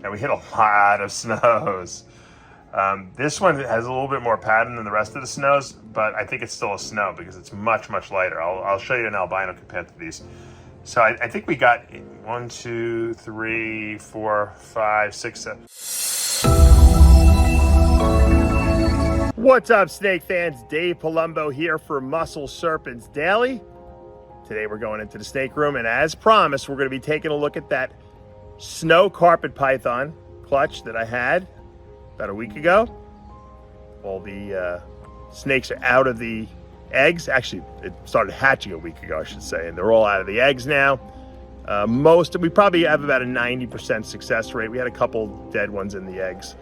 and we hit a lot of snows. This one has a little bit more pattern than the rest of the snows, but I think it's still a snow because it's much, much lighter. I'll show you an albino compared to these. So I think we got 1, 2, 3, 4, 5, 6, 7. What's up, snake fans? Dave Palumbo here for Muscle Serpents Daily. Today we're going into the snake room, and as promised, we're going to be taking a look at that snow carpet python clutch that I had about a week ago. All the snakes are out of the eggs. Actually, it started hatching a week ago, I should say, and they're all out of the eggs now. We probably have about a 90% success rate. We had a couple dead ones in the eggs,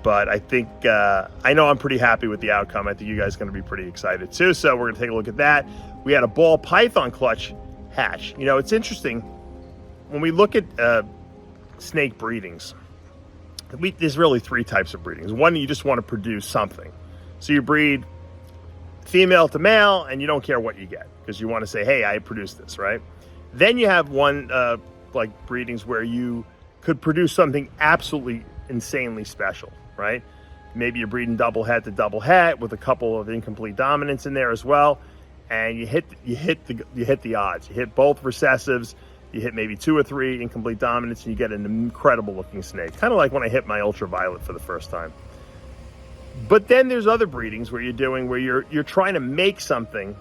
but I think, I know I'm pretty happy with the outcome. I think you guys are going to be pretty excited too. So we're going to take a look at that. We had a ball python clutch hatch. You know, it's interesting when we look at snake breedings. There's really 3 types of breedings. One, you just want to produce something. So you breed female to male and you don't care what you get because you want to say, hey, I produced this, right? Then you have one like breedings where you could produce something absolutely insanely special, right? Maybe you're breeding double het to double het with a couple of incomplete dominants in there as well, and you hit the odds. You hit both recessives. You hit maybe 2 or 3 incomplete dominants, and you get an incredible looking snake. Kind of like when I hit my ultraviolet for the first time. But then there's other breedings where you're trying to make something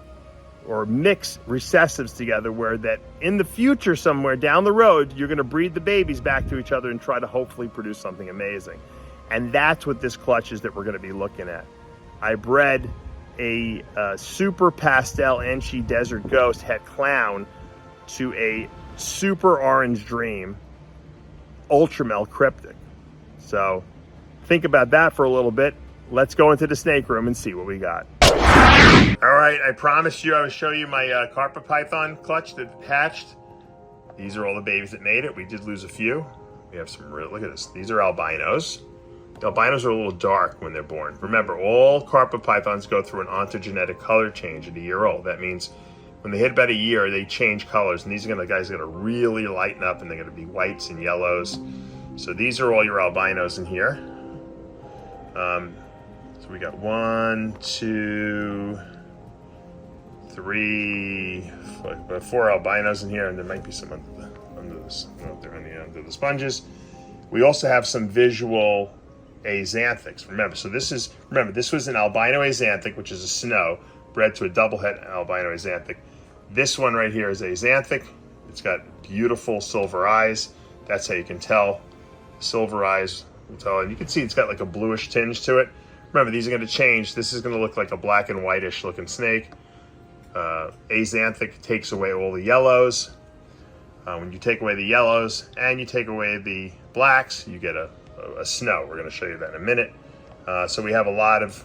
or mix recessives together where that in the future somewhere down the road, you're going to breed the babies back to each other and try to hopefully produce something amazing. And that's what this clutch is that we're going to be looking at. I bred a super pastel Enchi desert ghost het clown to a super orange dream ultramel cryptic. So think about that for a little bit. Let's go into the snake room and see what we got. All right, I promised you I would show you my carpet python clutch that hatched. These are all the babies that made it. We did lose a few. We have some real, look at this. These are albinos. The albinos are a little dark when they're born. Remember, all carpet pythons go through an ontogenetic color change at a year old. That means when they hit about a year, they change colors, and these are guys are gonna really lighten up, and they're gonna be whites and yellows. So these are all your albinos in here. So we got 1, 2, 3, 4 albinos in here, and there might be some under the sponges. We also have some visual axanthics. Remember, this was an albino axanthic, which is a snow, bred to a double het albino axanthic. This one right here is axanthic. It's got beautiful silver eyes. That's how you can tell. Silver eyes, and you can see it's got like a bluish tinge to it. Remember, these are going to change. This is going to look like a black and whitish looking snake. Axanthic takes away all the yellows. When you take away the yellows and you take away the blacks, you get a snow. We're going to show you that in a minute. So we have a lot of,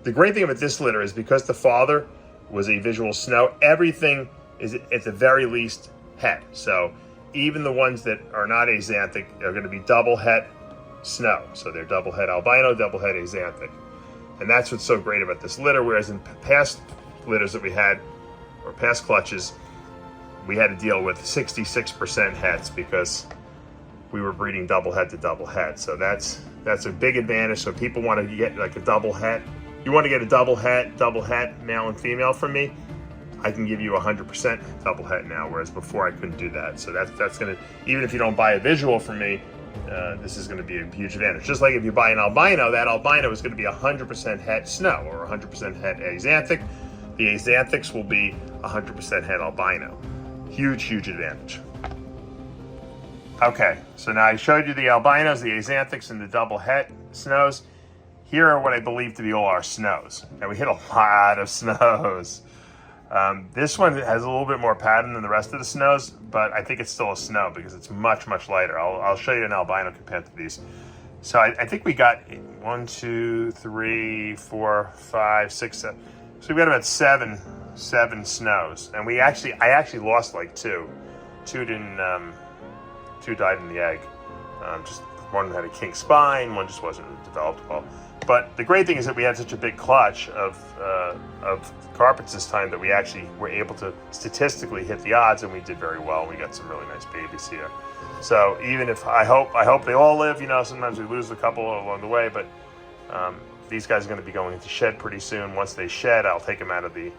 the great thing about this litter is because the father was a visual snow, everything is at the very least het. So even the ones that are not axanthic are going to be double het snow. So they're double het albino, double het axanthic. And that's what's so great about this litter, whereas in past litters that we had, or past clutches, we had to deal with 66% hets because we were breeding double het to double het. So that's a big advantage. So people want to get like a double het. You want to get a double het, male and female from me, I can give you 100% double het now, whereas before I couldn't do that. So that's going to, even if you don't buy a visual from me, this is going to be a huge advantage. Just like if you buy an albino, that albino is going to be 100% het snow or 100% het axanthic. The axanthics will be 100% het albino. Huge, huge advantage. Okay, so now I showed you the albinos, the axanthics, and the double het snows. Here are what I believe to be all our snows. And we hit a lot of snows. This one has a little bit more pattern than the rest of the snows, but I think it's still a snow because it's much, much lighter. I'll show you an albino compared to these. So I think we got 1, 2, 3, 4, 5, 6, 7. So we've got about seven snows. And I actually lost like 2. 2 died in the egg. Just one had a kink spine, one just wasn't developed well. But the great thing is that we had such a big clutch of carpets this time that we actually were able to statistically hit the odds, and we did very well. We got some really nice babies here. So even if I hope they all live, you know, sometimes we lose a couple along the way, but these guys are going to be going into shed pretty soon. Once they shed, I'll take them out of the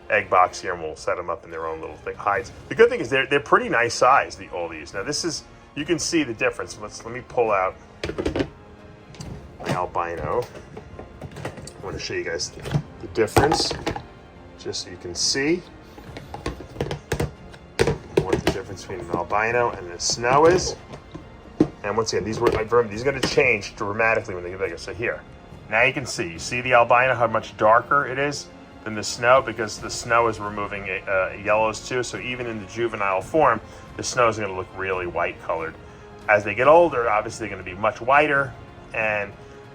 egg box here and we'll set them up in their own little hides. The good thing is they're pretty nice size, all these. Now this is, you can see the difference. Let me pull out my albino. I want to show you guys the difference, just so you can see what the difference between an albino and the snow is. And once again, these are going to change dramatically when they get bigger. So here, now you can see the albino, how much darker it is than the snow, because the snow is removing yellows too. So even in the juvenile form, the snow is going to look really white colored. As they get older, obviously they're going to be much whiter, and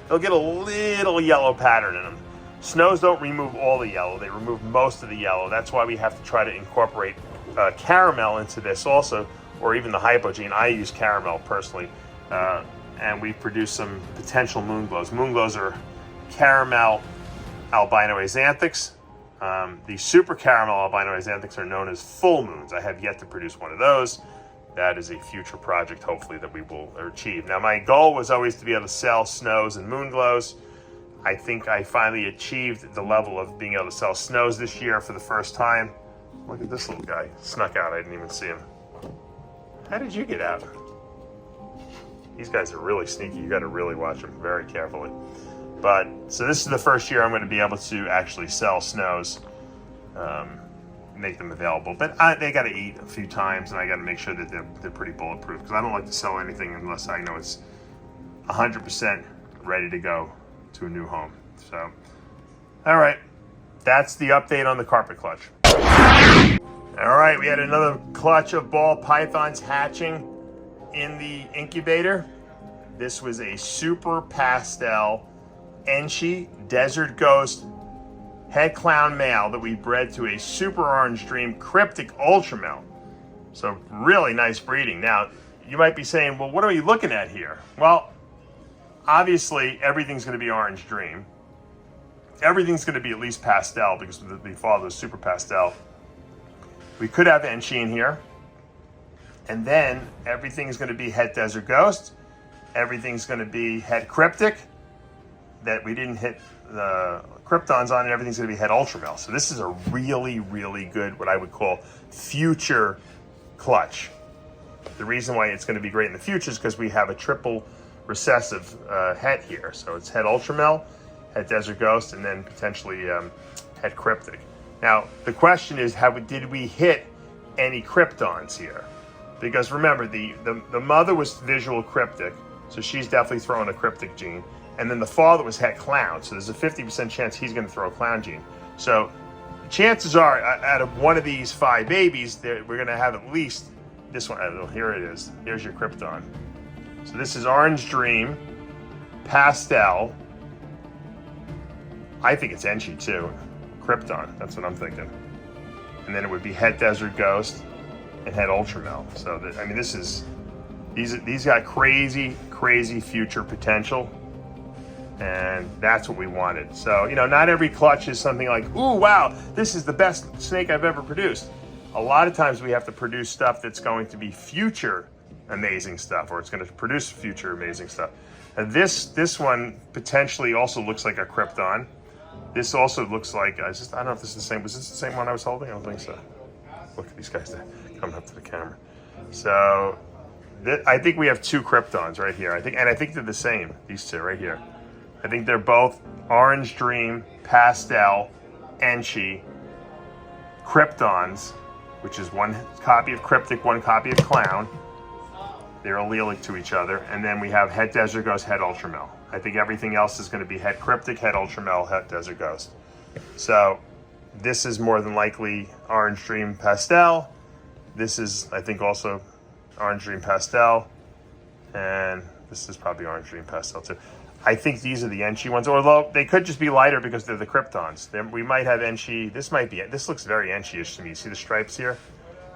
they'll get a little yellow pattern in them. Snows don't remove all the yellow, they remove most of the yellow. That's why we have to try to incorporate caramel into this also, or even the hypogene. I use caramel personally, and we've produced some potential moon glows. Moon glows are caramel albino axanthics. The super caramel albino axanthics are known as full moons. I have yet to produce one of those. That is a future project, hopefully, that we will achieve. Now, my goal was always to be able to sell snows and moon glows. I think I finally achieved the level of being able to sell snows this year for the first time. Look at this little guy. Snuck out. I didn't even see him. How did you get out? These guys are really sneaky. You got to really watch them very carefully. But, so this is the first year I'm going to be able to actually sell snows, make them available. But they got to eat a few times, and I got to make sure that they're pretty bulletproof, because I don't like to sell anything unless I know it's 100% ready to go to a new home. So, all right, that's the update on the carpet clutch. All right, we had another clutch of ball pythons hatching in the incubator. This was a super pastel Enchi Desert Ghost head clown male that we bred to a super orange dream cryptic ultramel. So really nice breeding. Now, you might be saying, well, what are we looking at here? Well, obviously everything's going to be orange dream. Everything's going to be at least pastel, because the father is super pastel. We could have Enchi in here. And then everything's going to be het Desert Ghost. Everything's going to be het Cryptic that we didn't hit the Kryptons on, and everything's going to be het Ultramel. So this is a really, really good, what I would call future clutch. The reason why it's going to be great in the future is because we have a triple recessive het here. So it's het Ultramel, het Desert Ghost, and then potentially het Cryptic. Now, the question is, did we hit any Kryptons here? Because remember, the mother was visual cryptic, so she's definitely throwing a cryptic gene. And then the father was het clown, so there's a 50% chance he's going to throw a clown gene. So chances are, out of one of these 5 babies, we're going to have at least this one. Oh, here it is. Here's your Krypton. So this is Orange Dream, Pastel. I think it's Enchi too. Krypton, that's what I'm thinking. And then it would be het Desert Ghost and het Ultramel. So I mean, these got crazy, crazy future potential. And that's what we wanted. So, you know, not every clutch is something like, ooh, wow, this is the best snake I've ever produced. A lot of times we have to produce stuff that's going to be future amazing stuff, or it's going to produce future amazing stuff. And this one potentially also looks like a Krypton. This also looks like, I don't know if this is the same. Was this the same one I was holding? I don't think so. Look at these guys, they're coming up to the camera. So I think we have 2 Kryptons right here. I think they're the same, these 2 right here. I think they're both Orange Dream, Pastel, Enchi, Kryptons, which is 1 copy of Cryptic, 1 copy of Clown. They're allelic to each other. And then we have het Desert Ghost, het Ultramel. I think everything else is going to be het Cryptic, het Ultramel, het Desert Ghost. So this is more than likely Orange Dream Pastel. This is, I think, also Orange Dream Pastel. And this is probably Orange Dream Pastel too. I think these are the Enchi ones, although they could just be lighter because they're the Kryptons. We might have Enchi. This looks very Enchi-ish to me. You see the stripes here?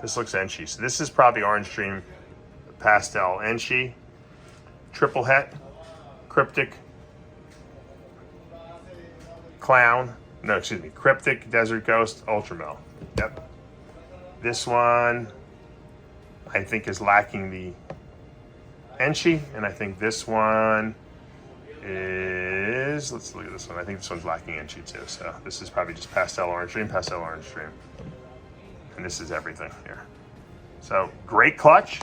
This looks Enchi. So this is probably Orange Dream Pastel Enchi. triple het, cryptic, clown, no, excuse me, cryptic, desert ghost, ultramel. Yep. This one, I think, is lacking the Enchi, and I think this one is, let's look at this one. I think this one's lacking Enchi too. So this is probably just pastel orange dream, and this is everything here. So great clutch.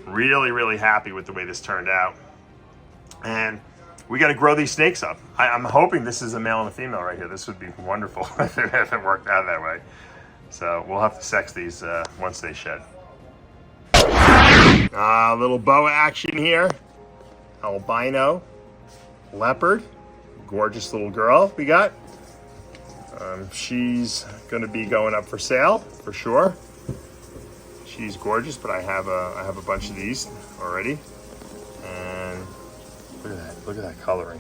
Really, really happy with the way this turned out. And we got to grow these snakes up. I'm hoping this is a male and a female right here. This would be wonderful if it worked out that way. So we'll have to sex these once they shed. Little boa action here. Albino leopard. Gorgeous little girl we got. She's going to be going up for sale for sure. She's gorgeous, but I have a bunch of these already. And look at that coloring.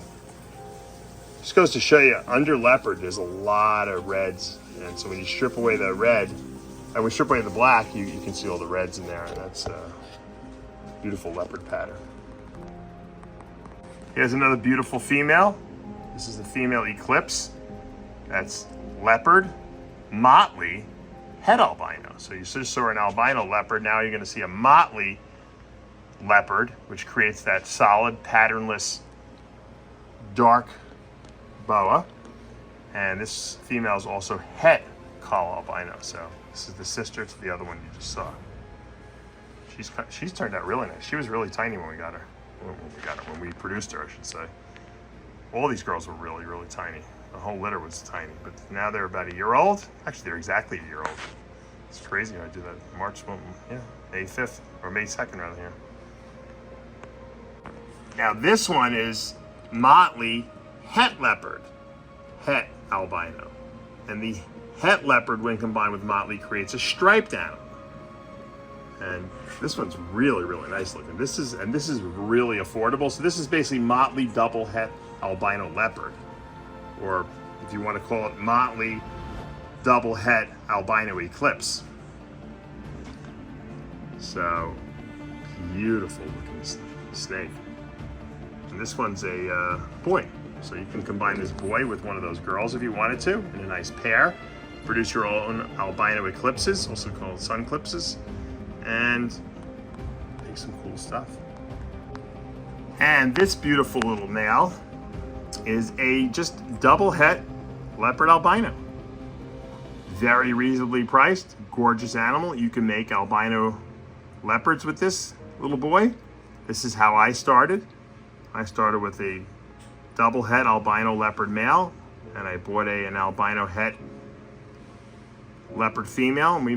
Just goes to show you, under leopard, there's a lot of reds. And so when you strip away the red, and when you strip away the black, you can see all the reds in there. And that's a beautiful leopard pattern. Here's another beautiful female. This is the female Eclipse. That's leopard, motley, het albino. So you just saw an albino leopard. Now you're going to see a motley leopard, which creates that solid, patternless, dark boa. And this female is also het KAHL albino. So this is the sister to the other one you just saw. She's turned out really nice. She was really tiny when we got her. When we produced her, I should say. All these girls were really, really tiny. The whole litter was tiny, but now they're about a year old. Actually, they're exactly a year old. It's crazy how I do that. May 5th, or May 2nd rather here. Now this one is motley het leopard, het albino. And the het leopard, when combined with motley, creates a striped animal. And this one's really, really nice looking. This is really affordable. So this is basically motley double het albino leopard. Or if you want to call it motley double het albino eclipse. So beautiful looking snake. And this one's a boy. So you can combine this boy with one of those girls if you wanted to in a nice pair. Produce your own albino eclipses, also called sun eclipses, and make some cool stuff. And this beautiful little male is a just double het leopard albino. Very reasonably priced, gorgeous animal. You can make albino leopards with this little boy. This is how I started. I started with a double het albino leopard male, and I bought an albino het leopard female, and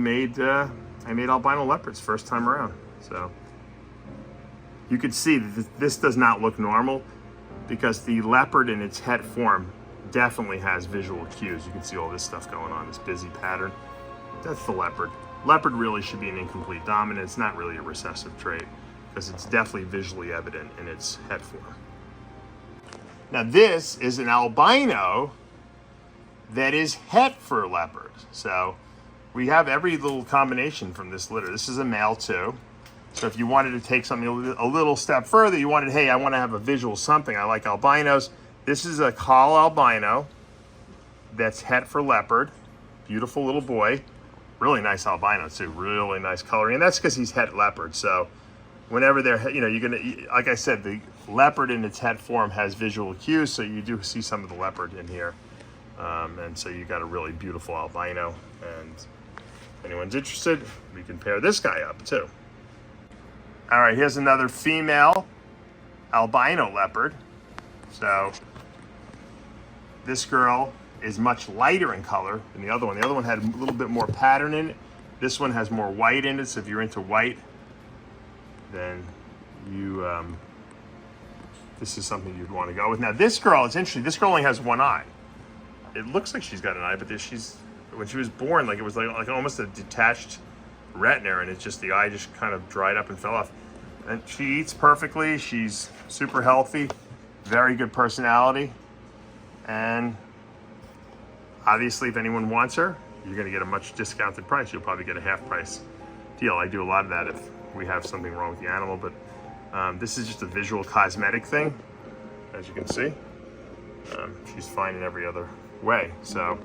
I made albino leopards first time around. So you could see that this does not look normal, because the leopard in its het form definitely has visual cues. You can see all this stuff going on, this busy pattern. That's the leopard. Leopard really should be an incomplete dominant. It's not really a recessive trait, because it's definitely visually evident in its het form. Now this is an albino that is het for leopard. So we have every little combination from this litter. This is a male too. So if you wanted to take something a little step further, you wanted, hey, I want to have a visual something. I like albinos. This is a KAHL albino that's het for leopard. Beautiful little boy. Really nice albino too. Really nice coloring. And that's because he's het leopard. So whenever they're, you're going to, like I said, the leopard in its het form has visual cues. So you do see some of the leopard in here. And so you got a really beautiful albino. And if anyone's interested, we can pair this guy up too. All right, here's another female albino leopard. So this girl is much lighter in color than the other one. The other one had a little bit more pattern in it. This one has more white in it. So if you're into white, then this is something you'd want to go with. Now this girl, it's interesting. This girl only has one eye. It looks like she's got an eye, but when she was born, like it was like almost a detached retina, and it's just the eye just kind of dried up and fell off. And she eats perfectly. She's super healthy, very good personality, and obviously if anyone wants her, you're going to get a much discounted price. You'll probably get a half price deal. I do a lot of that if we have something wrong with the animal, but This is just a visual cosmetic thing, as you can see. She's fine in every other way. So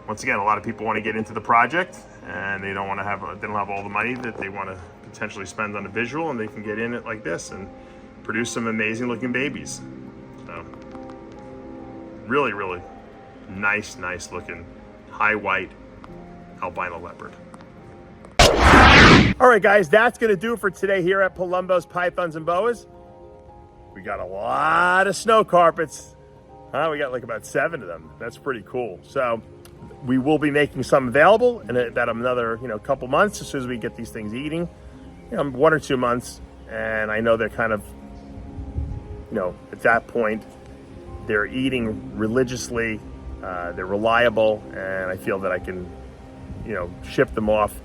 once again, a lot of people want to get into the project and they don't have all the money that they want to potentially spend on a visual, and they can get in it like this and produce some amazing looking babies. So really, really nice looking high white albino leopard. All right, guys, that's going to do it for today here at Palumbo's Pythons and Boas. We got a lot of snow carpets. We got like about 7 of them. That's pretty cool. So we will be making some available in about another, couple months, as soon as we get these things eating, 1 or 2 months. And I know they're kind of, at that point, they're eating religiously. They're reliable, and I feel that I can, ship them off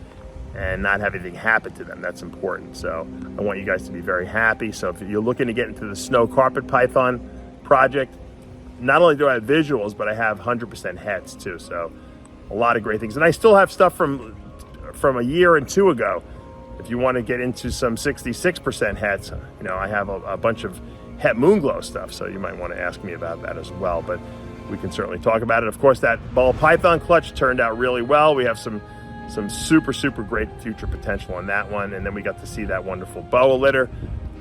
and not have anything happen to them. That's important. So I want you guys to be very happy. So if you're looking to get into the snow carpet python project, not only do I have visuals, but I have 100% heads too. So a lot of great things. And I still have stuff from a year and 2 ago. If you want to get into some 66% heads, I have a bunch of het moonglow stuff. So you might want to ask me about that as well, but we can certainly talk about it. Of course, that ball python clutch turned out really well. We have some super great future potential on that one. And then we got to see that wonderful boa litter.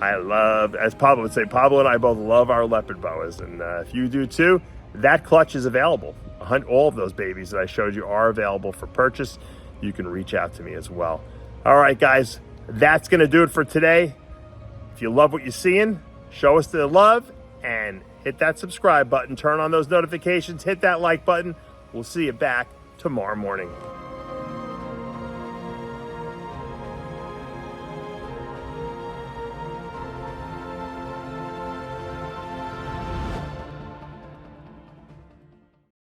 I love, as Pablo would say, Pablo and I both love our leopard boas. And if you do too, that clutch is available. All of those babies that I showed you are available for purchase. You can reach out to me as well. All right, guys, that's going to do it for today. If you love what you're seeing, show us the love and hit that subscribe button, turn on those notifications, hit that like button. We'll see you back tomorrow morning.